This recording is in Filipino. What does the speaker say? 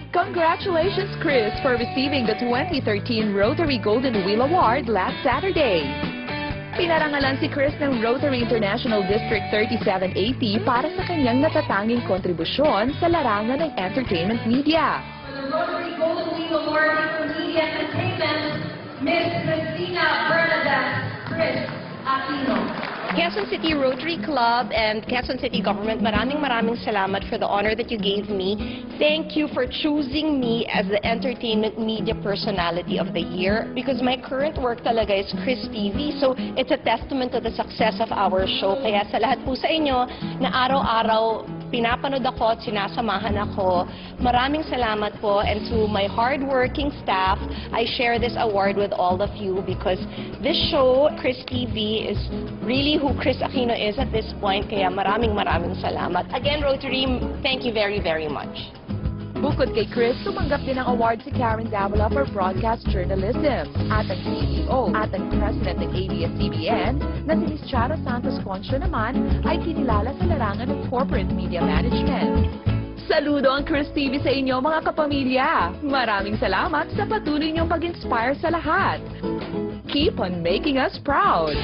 Congratulations, Chris, for receiving the 2013 Rotary Golden Wheel Award last Saturday. Pinarangalan si Chris ng Rotary International District 3780 para sa kanyang natatanging kontribusyon sa larangan ng entertainment media. For the Rotary Golden Wheel Award for Media Entertainment, Ms. Cristina Bernadette Chris Aquino. Quezon City Rotary Club and Quezon City Government, maraming salamat for the honor that you gave me. Thank you for choosing me as the Entertainment Media Personality of the Year because my current work talaga is Chris TV. So it's a testament to the success of our show. Kaya sa lahat po sa inyo na araw-araw pinapanood ako at sinasamahan ako, maraming salamat po. And to my hard-working staff, I share this award with all of you because this show, Chris TV, is really who Chris Aquino is at this point. Kaya maraming salamat. Again, Rotary, thank you very much. Bukod kay Chris, tumanggap din ng award si Karen Davila for Broadcast Journalism at ang CEO at ang President ng ABS-CBN na si Ms. Chara Santos Concho naman ay kinilala sa larangan ng Corporate Media Management. Saludo ang Chris TV sa inyo mga kapamilya! Maraming salamat sa patuloy niyong pag-inspire sa lahat! Keep on making us proud!